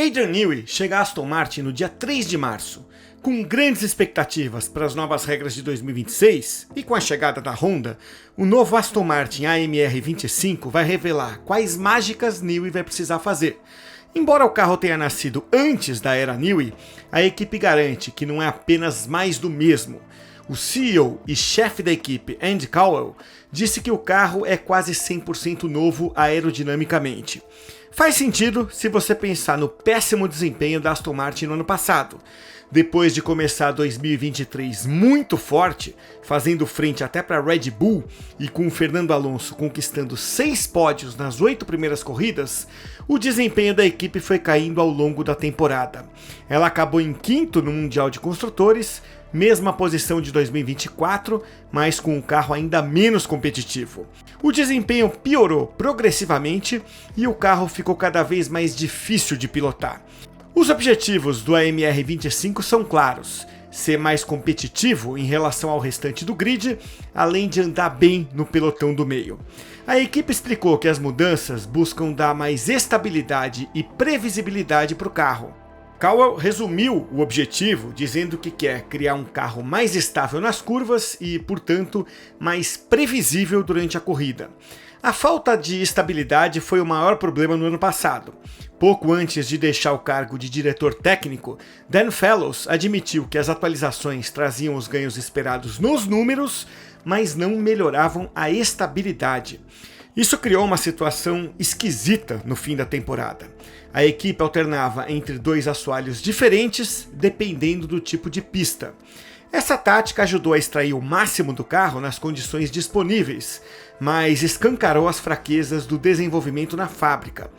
Adrian Newey chega a Aston Martin no dia 3 de março. Com grandes expectativas para as novas regras de 2026 e com a chegada da Honda, o novo Aston Martin AMR 25 vai revelar quais mágicas Newey vai precisar fazer. Embora o carro tenha nascido antes da era Newey, a equipe garante que não é apenas mais do mesmo. O CEO e chefe da equipe, Andy Cowell, disse que o carro é quase 100% novo aerodinamicamente. Faz sentido se você pensar no péssimo desempenho da Aston Martin no ano passado. Depois de começar 2023 muito forte, fazendo frente até para Red Bull e com o Fernando Alonso conquistando 6 pódios nas 8 primeiras corridas, o desempenho da equipe foi caindo ao longo da temporada. Ela acabou em quinto no Mundial de Construtores, mesma posição de 2024, mas com um carro ainda menos competitivo. O desempenho piorou progressivamente e o carro ficou cada vez mais difícil de pilotar. Os objetivos do AMR 25 são claros: ser mais competitivo em relação ao restante do grid, além de andar bem no pelotão do meio. A equipe explicou que as mudanças buscam dar mais estabilidade e previsibilidade para o carro. Cowell resumiu o objetivo dizendo que quer criar um carro mais estável nas curvas e, portanto, mais previsível durante a corrida. A falta de estabilidade foi o maior problema no ano passado. Pouco antes de deixar o cargo de diretor técnico, Dan Fellows admitiu que as atualizações traziam os ganhos esperados nos números, mas não melhoravam a estabilidade. Isso criou uma situação esquisita no fim da temporada. A equipe alternava entre 2 assoalhos diferentes, dependendo do tipo de pista. Essa tática ajudou a extrair o máximo do carro nas condições disponíveis, mas escancarou as fraquezas do desenvolvimento na fábrica.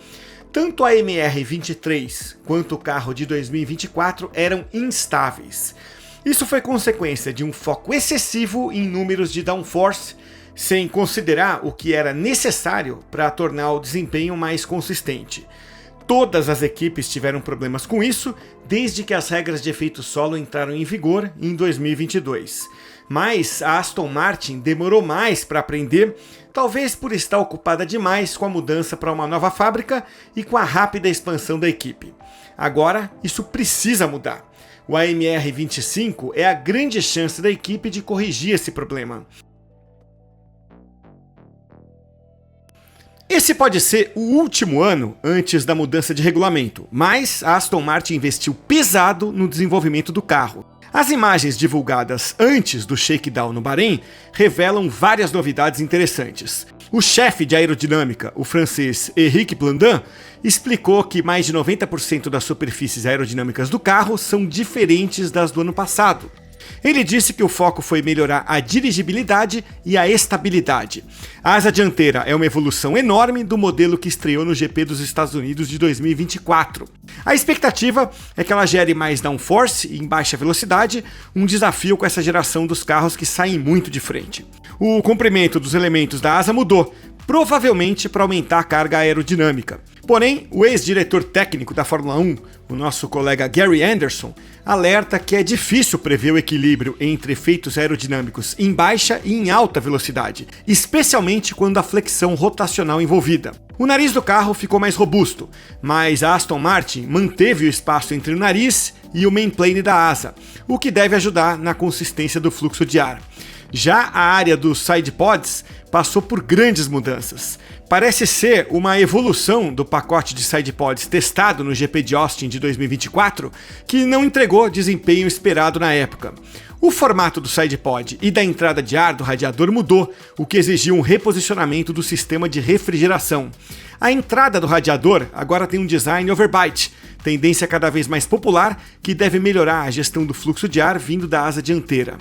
Tanto a MR23 quanto o carro de 2024 eram instáveis. Isso foi consequência de um foco excessivo em números de downforce, sem considerar o que era necessário para tornar o desempenho mais consistente. Todas as equipes tiveram problemas com isso desde que as regras de efeito solo entraram em vigor em 2022. Mas a Aston Martin demorou mais para aprender, talvez por estar ocupada demais com a mudança para uma nova fábrica e com a rápida expansão da equipe. Agora, isso precisa mudar. O AMR 25 é a grande chance da equipe de corrigir esse problema. Esse pode ser o último ano antes da mudança de regulamento, mas a Aston Martin investiu pesado no desenvolvimento do carro. As imagens divulgadas antes do shakedown no Bahrein revelam várias novidades interessantes. O chefe de aerodinâmica, o francês Éric Blandin, explicou que mais de 90% das superfícies aerodinâmicas do carro são diferentes das do ano passado. Ele disse que o foco foi melhorar a dirigibilidade e a estabilidade. A asa dianteira é uma evolução enorme do modelo que estreou no GP dos Estados Unidos de 2024. A expectativa é que ela gere mais downforce em baixa velocidade, um desafio com essa geração dos carros que saem muito de frente. O comprimento dos elementos da asa mudou, provavelmente para aumentar a carga aerodinâmica. Porém, o ex-diretor técnico da Fórmula 1, o nosso colega Gary Anderson, alerta que é difícil prever o equilíbrio entre efeitos aerodinâmicos em baixa e em alta velocidade, especialmente quando há flexão rotacional envolvida. O nariz do carro ficou mais robusto, mas a Aston Martin manteve o espaço entre o nariz e o mainplane da asa, o que deve ajudar na consistência do fluxo de ar. Já a área dos sidepods passou por grandes mudanças. Parece ser uma evolução do pacote de sidepods testado no GP de Austin de 2024, que não entregou desempenho esperado na época. O formato do sidepod e da entrada de ar do radiador mudou, o que exigiu um reposicionamento do sistema de refrigeração. A entrada do radiador agora tem um design overbite, tendência cada vez mais popular que deve melhorar a gestão do fluxo de ar vindo da asa dianteira.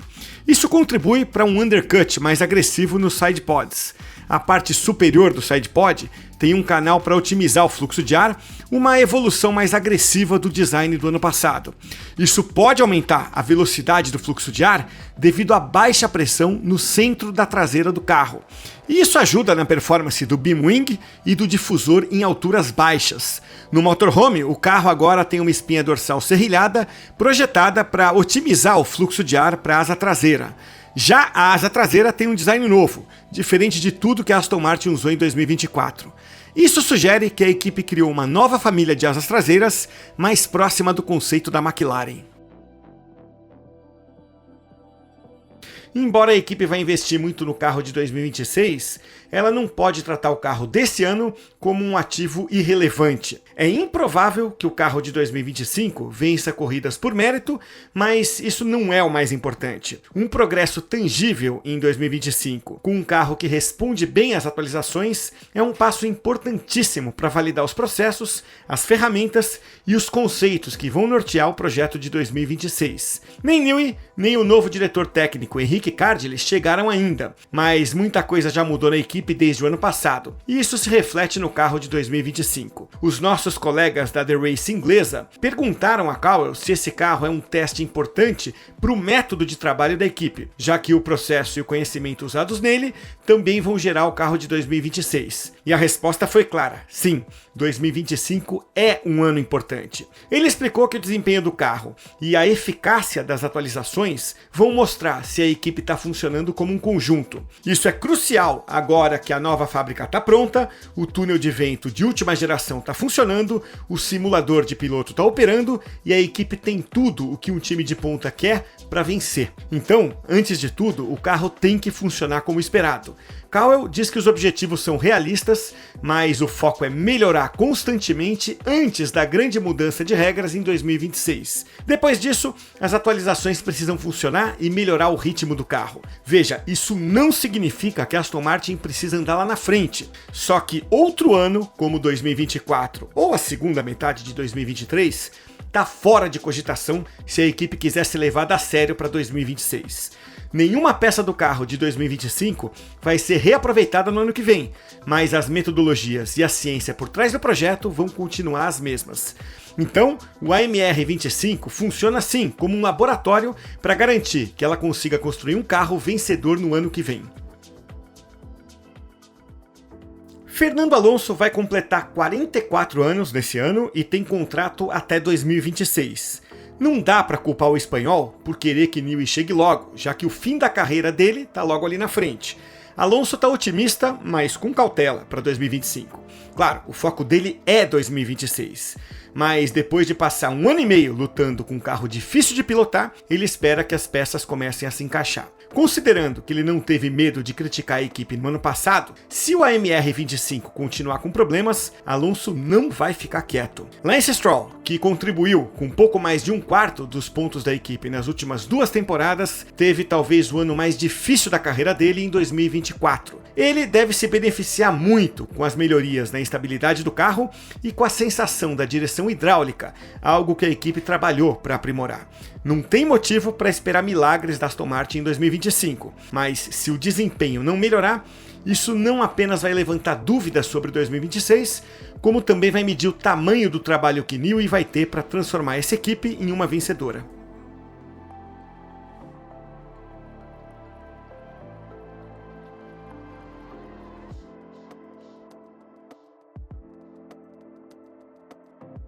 Isso contribui para um undercut mais agressivo nos sidepods. A parte superior do sidepod tem um canal para otimizar o fluxo de ar, uma evolução mais agressiva do design do ano passado. Isso pode aumentar a velocidade do fluxo de ar devido à baixa pressão no centro da traseira do carro. E isso ajuda na performance do beam wing e do difusor em alturas baixas. No motorhome, o carro agora tem uma espinha dorsal serrilhada projetada para otimizar o fluxo de ar para a asa traseira. Já a asa traseira tem um design novo, diferente de tudo que a Aston Martin usou em 2024. Isso sugere que a equipe criou uma nova família de asas traseiras mais próxima do conceito da McLaren. Embora a equipe vá investir muito no carro de 2026, ela não pode tratar o carro desse ano como um ativo irrelevante. É improvável que o carro de 2025 vença corridas por mérito, mas isso não é o mais importante. Um progresso tangível em 2025, com um carro que responde bem às atualizações, é um passo importantíssimo para validar os processos, as ferramentas e os conceitos que vão nortear o projeto de 2026. Nem Newey, nem o novo diretor técnico Henrique Cardile chegaram ainda, mas muita coisa já mudou na equipe desde o ano passado, e isso se reflete no carro de 2025. Os nossos colegas da The Race inglesa perguntaram a Cowell se esse carro é um teste importante para o método de trabalho da equipe, já que o processo e o conhecimento usados nele também vão gerar o carro de 2026. E a resposta foi clara: sim, 2025 é um ano importante. Ele explicou que o desempenho do carro e a eficácia das atualizações vão mostrar se a equipe está funcionando como um conjunto. Isso é crucial agora que a nova fábrica está pronta, o túnel de vento de última geração está funcionando, o simulador de piloto está operando e a equipe tem tudo o que um time de ponta quer para vencer. Então, antes de tudo, o carro tem que funcionar como esperado. Cowell diz que os objetivos são realistas, mas o foco é melhorar constantemente antes da grande mudança de regras em 2026. Depois disso, as atualizações precisam funcionar e melhorar o ritmo do carro. Veja, isso não significa que a Aston Martin precisa andar lá na frente. Só que outro ano, como 2024 ou a segunda metade de 2023, está fora de cogitação se a equipe quiser ser levada a sério para 2026. Nenhuma peça do carro de 2025 vai ser reaproveitada no ano que vem, mas as metodologias e a ciência por trás do projeto vão continuar as mesmas. Então, o AMR25 funciona assim, como um laboratório para garantir que ela consiga construir um carro vencedor no ano que vem. Fernando Alonso vai completar 44 anos nesse ano e tem contrato até 2026. Não dá para culpar o espanhol por querer que Newey chegue logo, já que o fim da carreira dele está logo ali na frente. Alonso está otimista, mas com cautela para 2025. Claro, o foco dele é 2026. Mas depois de passar um ano e meio lutando com um carro difícil de pilotar, ele espera que as peças comecem a se encaixar. Considerando que ele não teve medo de criticar a equipe no ano passado, se o AMR25 continuar com problemas, Alonso não vai ficar quieto. Lance Stroll, que contribuiu com pouco mais de um quarto dos pontos da equipe nas últimas 2 temporadas, teve talvez o ano mais difícil da carreira dele em 2024. Ele deve se beneficiar muito com as melhorias na estabilidade do carro e com a sensação da direção hidráulica, algo que a equipe trabalhou para aprimorar. Não tem motivo para esperar milagres da Aston Martin em 2025, mas se o desempenho não melhorar, isso não apenas vai levantar dúvidas sobre 2026, como também vai medir o tamanho do trabalho que Newey vai ter para transformar essa equipe em uma vencedora.